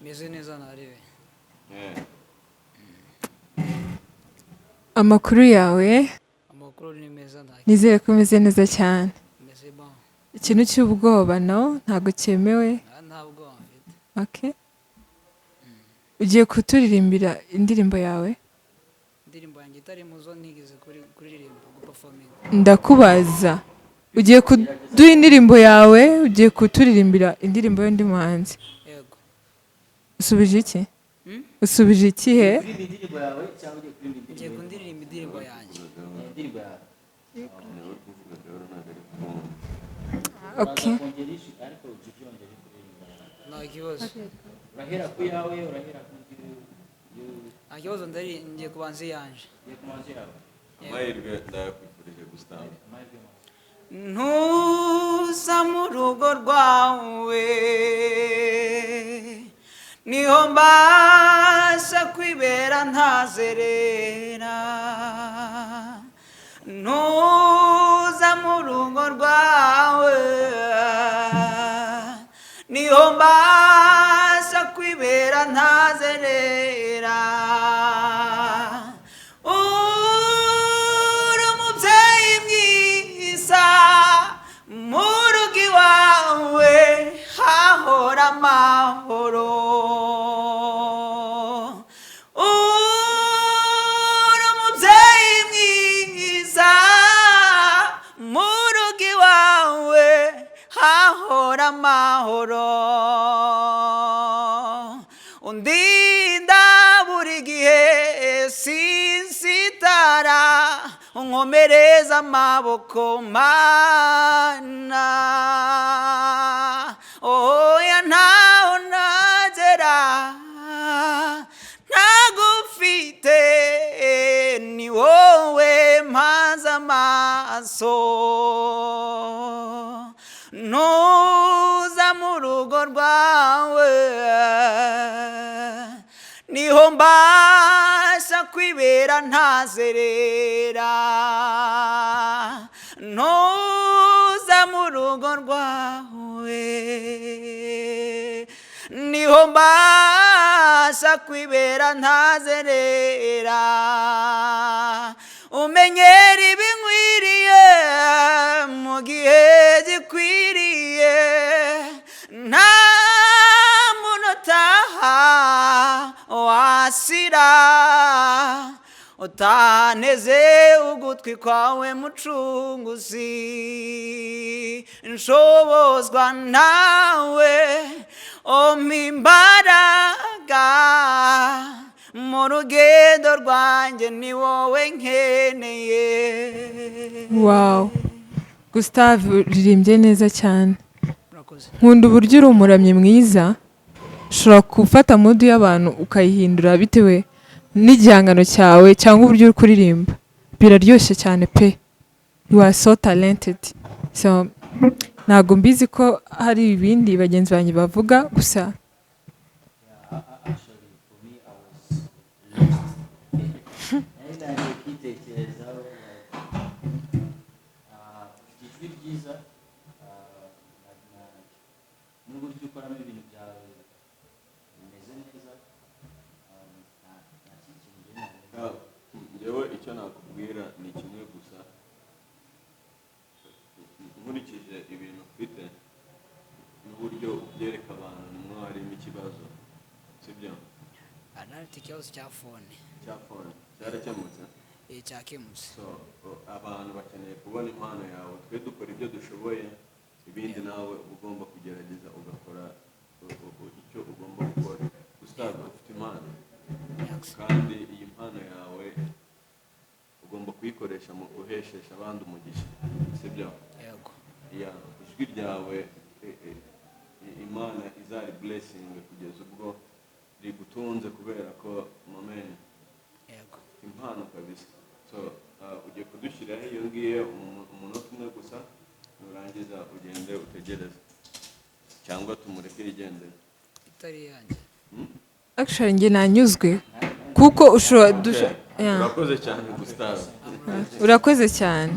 meze neza narebe. Amakuru yawe Amakuru ni meza ndaki. nizere ko umeze neza cyane. Meze bon. Ikintu cy'ubwoba no ntabwo cyemewe. Ntabwo mfite. Okay. Ugiye kuturirimbira indirimbo yawe? Indirimbo yanjye itari muzo nigeze kuririmba guperforming. Ndakubaza. Ugiye kuduha indirimbo yawe, ugiye kuturirimbira indirimbo y'undi muhanzi. Yego. Usubije iki? Usubije iki he? Ugiye kundirimba indirimbo yanjye. Okay. Nta kibazo. Urahera ku yawe, urahera ku Nta kibazo ngiye kubanza iyanje. Amahirwe ndayakwifurije Gustave. Ntuza mu rugo rwawe niho mbasha kwibera ntazerera. Ntuza mu rugo rwawe niho mbasha kwibera ntazerera. Uri umubyeyi mwiza mu rugo iwawe hahora amahoro. Uri umubyeyi mwiza mu rugo iwawe hahora amahoro. Undinda buri gihe sinsitara, unkomereza amaboko mana. Oya ntaho nagera ntagufite, ni wowe mpanze amaso. Ntuza mu rugo rwawe niho mbasha kwibera ntazerera. Ntuza mu rugo rwawe niho mbasha kwibera ntazerera. Umenyera ibinkwiriye mu gihe gikwiriye, nta munota wasira utaneze ugutwi kwawe mucunguzi. Nshobozwa nawe ompa imbaraga, mu rugendo rwanjye ni wowe nkeneye. Wow. Gustave uririmbye neza cyane. Murakoze. Nkunda uburyo uri umuramyi mwiza. Ushobora gufata mood y'abantu ukayihindura bitewe n'igihangano cyawe cyangwa uburyo uri kuririmba. Biraryoshye cyane pe. You are so talented. So ntago mbizi ko hari ibindi bagenzi banjye bavuga gusa. Actually, for me, I was anytime you keep tekerezaho ijwi ryiza n'uburyo ukoramo ibintu byawe bimeze neza. Nta kintu Njyewe icyo nakubwira ni kimwe gusa. Nkurikije ibintu ufite n'uburyo ubyereka abantu nimwe harimo ikibazo, sibyo? Nafite ikibazo cya fone. Cya phone cyarakemutse. Cyakemutse. So abantu bakeneye kubona impano yawe. Twe dukora ibyo dushoboye, ibindi nawe ugomba kugerageza ugakora icyo ugomba gukora. Gustave ufite impano, kandi iyi mpano yawe ugomba kuyikoresha mu guheshesha abandi umugisha, sibyo? Yego. Ijwi ryawe Imana izari blessing kugeza ubwo rigutunze kubera ko moment. Yego. Impano kabisa. So ugiye kudushyiraho iyo ngiye umunota umwe gusa, nurangiza ugende utegereze cyangwa tumureke yigendere. Itari yanjye. Actually njye nanyuzwe kuko ushobora Urakoze cyane Gustave. urakoze cyane.